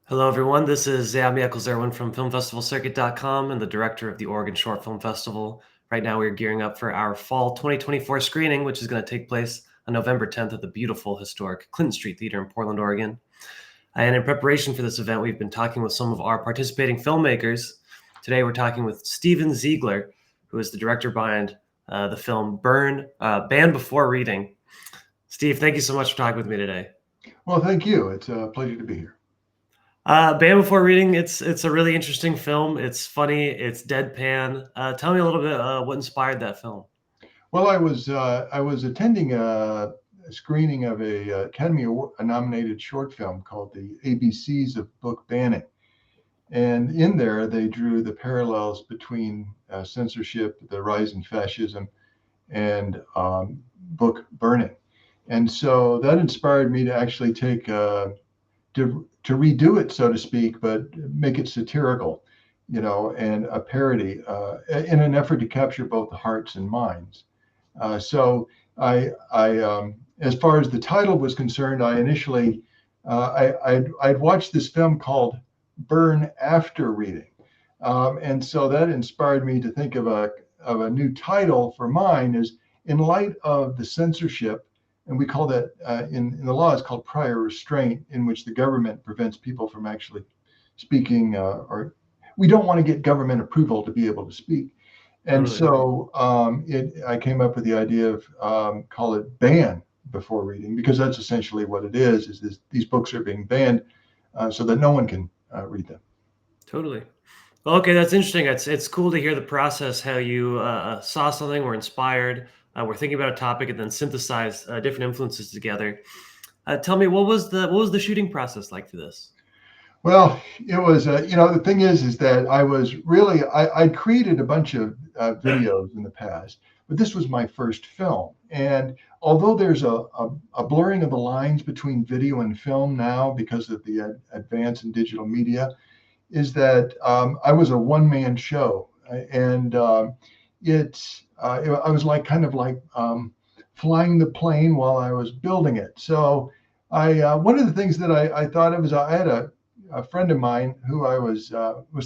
Hello, everyone. This is Zami Eccles-Erwin from FilmFestivalCircuit.com and the director of the Oregon Short Film Festival. Right now, we're gearing up for our fall 2024 screening, which is going to take place on November 10th at the beautiful, historic Clinton Street Theater in Portland, Oregon. And in preparation for this event, we've been talking with some of our participating filmmakers. Today, we're talking with Steven Ziegler, who is the director behind the film Banned Before Reading. Steve, thank you so much for talking with me today. Well, thank you. It's a pleasure to be here. Banned Before Reading, it's a really interesting film. It's funny, it's deadpan. Tell me a little bit what inspired that film. Well, I was attending a screening of a Academy Award nominated short film called The ABCs of Book Banning, and in there they drew the parallels between censorship, the rise in fascism, and book burning, and so that inspired me to actually take to redo it, so to speak, but make it satirical, and a parody in an effort to capture both the hearts and minds. So as far as the title was concerned, I initially I'd watched this film called Burn After Reading, and so that inspired me to think of a new title for mine. Is in light of the censorship, and we call that in the law it's called prior restraint, in which the government prevents people from actually speaking, or we don't want to get government approval to be able to speak. And Totally. so I came up with the idea of call it ban before reading, because that's essentially what it is. These books are being banned so that no one can read them. Totally. Well, okay, that's interesting. It's cool to hear the process, how you saw something, were inspired, were thinking about a topic, and then synthesized different influences together. Tell me, what was the shooting process like for this? Well, it was, the thing is that I'd created a bunch of videos in the past, but this was my first film. And although there's a blurring of the lines between video and film now because of the advance in digital media, is that I was a one-man show. And I was like kind of like flying the plane while I was building it. So one of the things that I thought of is I had a friend of mine who I was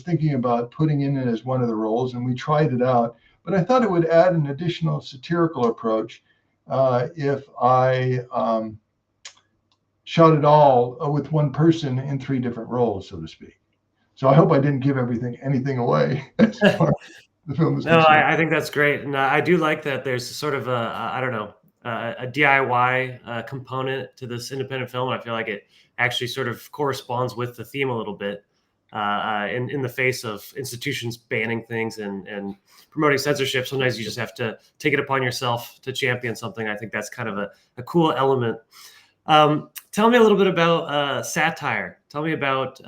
thinking about putting in as one of the roles, and we tried it out. But I thought it would add an additional satirical approach if I shot it all with one person in three different roles, so to speak. So I hope I didn't give anything away as far as the film is No, concerned. I think that's great, and I do like that. There's sort of I don't know, a DIY component to this independent film. I feel like it actually sort of corresponds with the theme a little bit, in the face of institutions banning things and promoting censorship. Sometimes you just have to take it upon yourself to champion something. I think that's kind of a cool element. Tell me a little bit about satire. Tell me about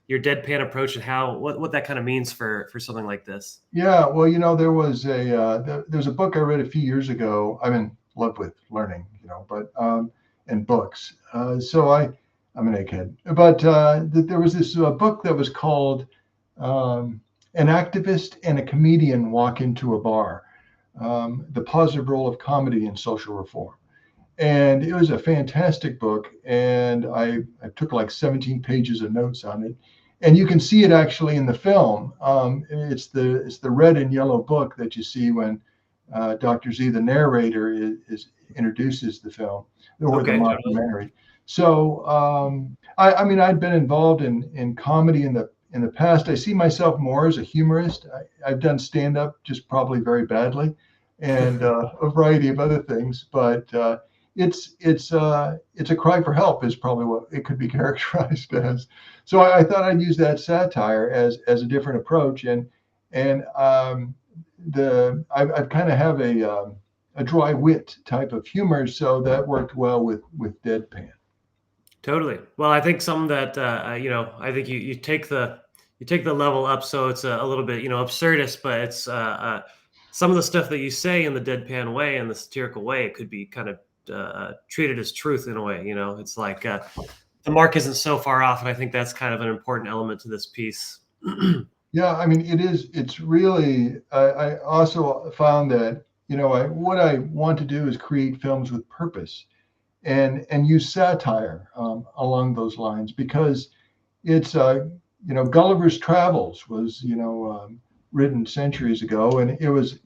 your deadpan approach and what that kind of means for something like this. Yeah, well, there's a book I read a few years ago. I'm in love with learning, but and books. I'm an egghead. But there was this book that was called "An Activist and a Comedian Walk into a Bar: The Positive Role of Comedy in Social Reform." And it was a fantastic book, and I took like 17 pages of notes on it, and you can see it actually in the film. It's the red and yellow book that you see when Dr. Z, the narrator, is introduces the film or the Okay, totally. mockumentary. So I mean, I'd been involved in comedy in the past. I see myself more as a humorist. I've done stand up, just probably very badly, and a variety of other things, but. It's a cry for help is probably what it could be characterized as. So I thought I'd use that satire as a different approach, and I've kind of have a dry wit type of humor, so that worked well with deadpan. Totally. Well, I think something that I think you take the level up, so it's a little bit absurdist, but it's some of the stuff that you say in the deadpan way and the satirical way, it could be kind of treated as truth in a way. It's like the mark isn't so far off, and I think that's kind of an important element to this piece. Yeah, I mean, it is. It's really. I also found that what I want to do is create films with purpose, and use satire along those lines, because it's Gulliver's Travels was written centuries ago, and it was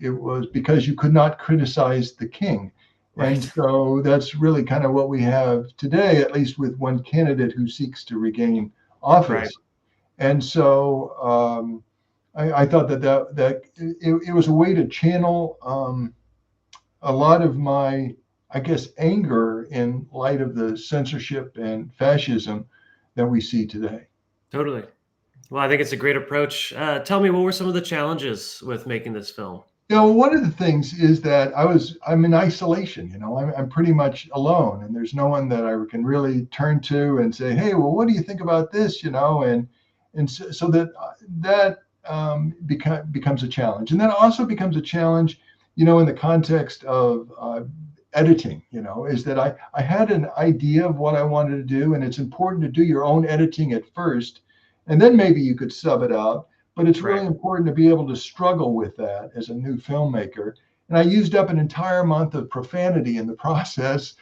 because you could not criticize the king. And Right. so that's really kind of what we have today, at least with one candidate who seeks to regain Right. office. And so I thought that it was a way to channel a lot of my, I guess, anger in light of the censorship and fascism that we see today. Totally. Well, I think it's a great approach. Tell me, what were some of the challenges with making this film? One of the things is that I'm in isolation. I'm pretty much alone, and there's no one that I can really turn to and say, "Hey, well, what do you think about this?" And so that becomes a challenge, and that also becomes a challenge, in the context of editing. Is that I had an idea of what I wanted to do, and it's important to do your own editing at first, and then maybe you could sub it out, but it's Right. really important to be able to struggle with that as a new filmmaker. And I used up an entire month of profanity in the process,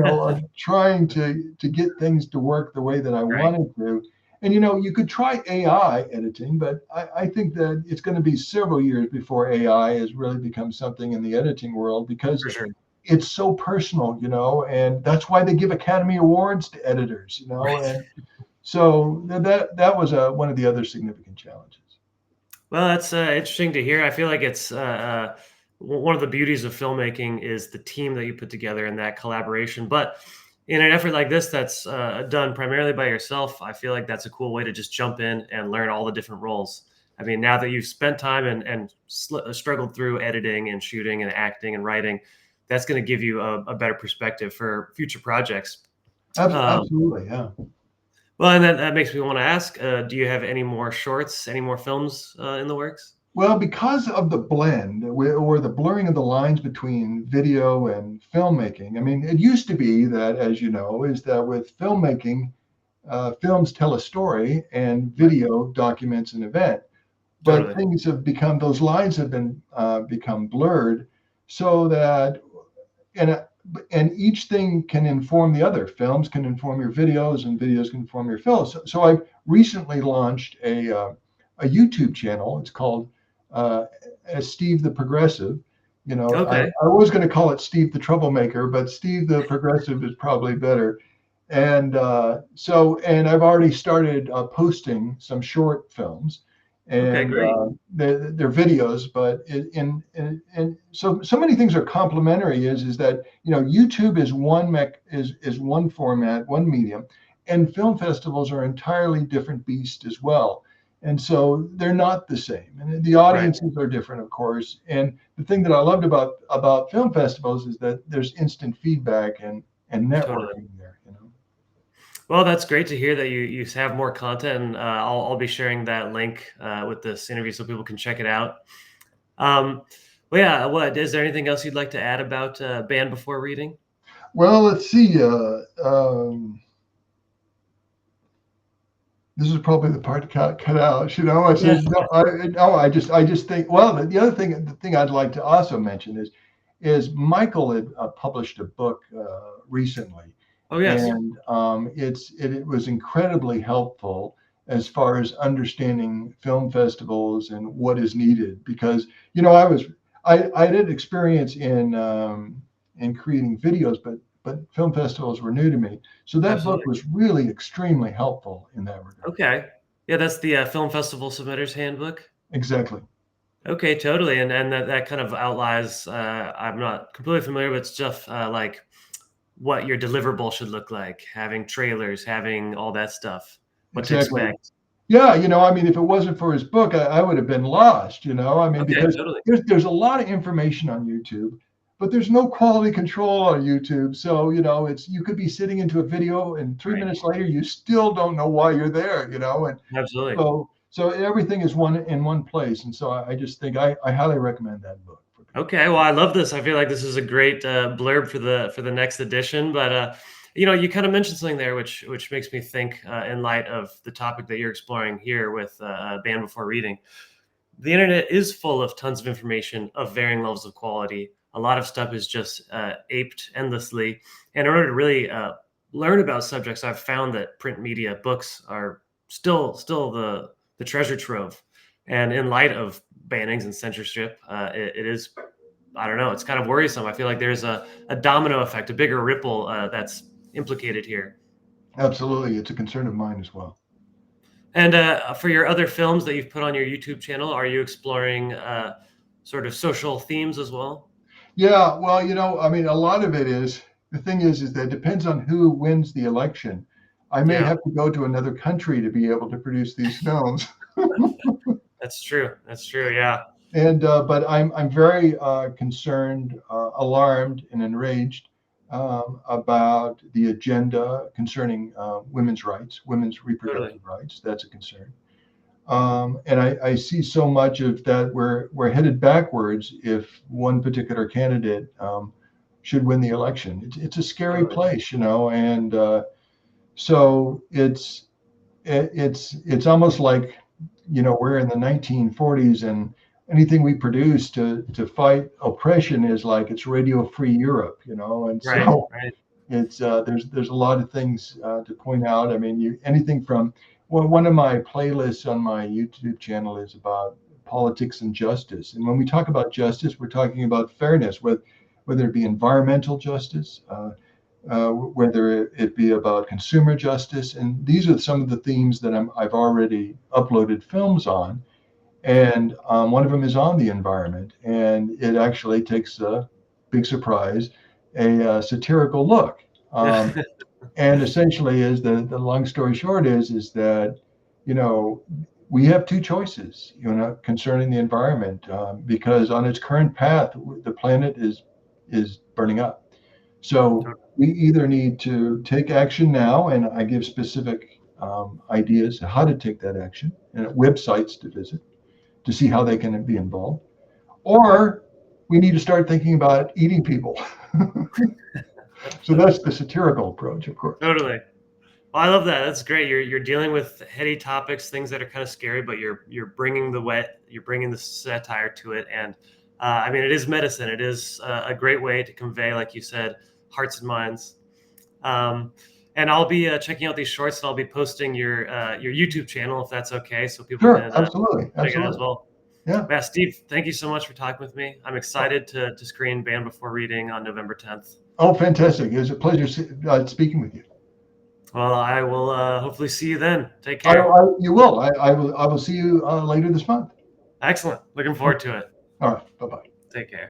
of trying to get things to work the way that I Right. wanted to. And you could try AI editing, but I think that it's going to be several years before AI has really become something in the editing world because For sure. it's so personal, and that's why they give Academy Awards to editors, Right. and so that was one of the other significant challenges. Well, that's interesting to hear. I feel like it's one of the beauties of filmmaking is the team that you put together and that collaboration. But in an effort like this, that's done primarily by yourself, I feel like that's a cool way to just jump in and learn all the different roles. I mean, now that you've spent time and struggled through editing and shooting and acting and writing, that's going to give you a better perspective for future projects. Um, Absolutely, yeah. well, and that makes me want to ask: do you have any more shorts, any more films in the works? Well, because of the blend or the blurring of the lines between video and filmmaking, I mean, it used to be that, as you know, is that with filmmaking, films tell a story and Right. video documents an event. But Totally. things have become, those lines have been become blurred, so that and uh, and each thing can inform the other. Films can inform your videos, and videos can inform your films. So I recently launched a YouTube channel. It's called uh, Steve the Progressive. Okay. I was going to call it Steve the Troublemaker, but Steve the Progressive is probably better. And I've already started posting some short films, Okay, and great. they're videos, but in so many things are complementary. Is that YouTube is is one format, one medium, and film festivals are entirely different beast as well. And so they're not the same, and the Right. audiences are different, of course. And the thing that I loved about film festivals is that there's instant feedback and Totally. networking there. Well, that's great to hear that you have more content, and I'll be sharing that link with this interview so people can check it out. Um, well, yeah. What is there anything else you'd like to add about Band Before Reading? Well, let's see. This is probably the part cut out. I Yeah. said no. No. I just think. Well, the thing I'd like to also mention is Michael had published a book recently, Oh, yes. and it was incredibly helpful as far as understanding film festivals and what is needed, because I did experience in creating videos, but film festivals were new to me. So that book Absolutely. was really extremely helpful in that regard. Okay. Yeah, that's the Film Festival Submitters Handbook. Exactly. Okay, totally, and that kind of outlines. I'm not completely familiar with stuff like what your deliverable should look like, having trailers, having all that stuff, what to Exactly. expect. Yeah, I mean, if it wasn't for his book, I would have been lost. I mean, Okay, because totally. there's a lot of information on YouTube, but there's no quality control on YouTube. So it's you could be sitting into a video, and three Right. minutes later, you still don't know why you're there. And Absolutely. so everything is one place, and so I just think I highly recommend that book for people. Okay, well, I love this. I feel like this is a great blurb for the next edition. But you kind of mentioned something there, which makes me think in light of the topic that you're exploring here with Band Before Reading. The internet is full of tons of information of varying levels of quality. A lot of stuff is just aped endlessly. And in order to really learn about subjects, I've found that print media, books are still the treasure trove. And in light of bannings and censorship, it is, I don't know, it's kind of worrisome. I feel like there's a domino effect, a bigger ripple that's implicated here. Absolutely, it's a concern of mine as well. And for your other films that you've put on your YouTube channel, are you exploring sort of social themes as well? Yeah, well, I mean, a lot of it is the thing is that it depends on who wins the election. I may Yeah, have to go to another country to be able to produce these films. that's true. That's true. Yeah, And but I'm very concerned, alarmed, and enraged about the agenda concerning women's rights, women's totally. reproductive rights. That's a concern. And I see so much of that we're headed backwards if one particular candidate should win the election. It's a scary Totally. place, and so it's almost like we're in the 1940s, and anything we produce to fight oppression is like it's Radio Free Europe, and Right. so Right. it's there's a lot of things to point out. I mean, anything from, well, one of my playlists on my YouTube channel is about politics and justice, and when we talk about justice, we're talking about fairness, whether it be environmental justice, whether it be about consumer justice, and these are some of the themes that I've already uploaded films on, and one of them is on the environment, and it actually takes a big surprise, a satirical look. And essentially, is the long story short is that you know we have two choices, concerning the environment, because on its current path, the planet is burning up. So we either need to take action now, and I give specific ideas how to take that action and websites to visit to see how they can be involved, or we need to start thinking about eating people. So that's the satirical approach, of course. Totally. Well, I love that. That's great. You're dealing with heady topics, things that are kind of scary, but you're bringing you're bringing the satire to it. And I mean, it is medicine. It is a great way to convey, like you said, hearts and minds. Um, and I'll be checking out these shorts, and I'll be posting your YouTube channel if that's okay, so people Sure, can absolutely, check it out as absolutely. well. Yeah. Yeah, Steve, thank you so much for talking with me. I'm excited to screen Band Before Reading on November 10th. Oh, fantastic! It was a pleasure speaking with you. Well, I will hopefully see you then. Take care. You will. I will see you later this month. Excellent. Looking forward to it. All right. Bye bye. Take care.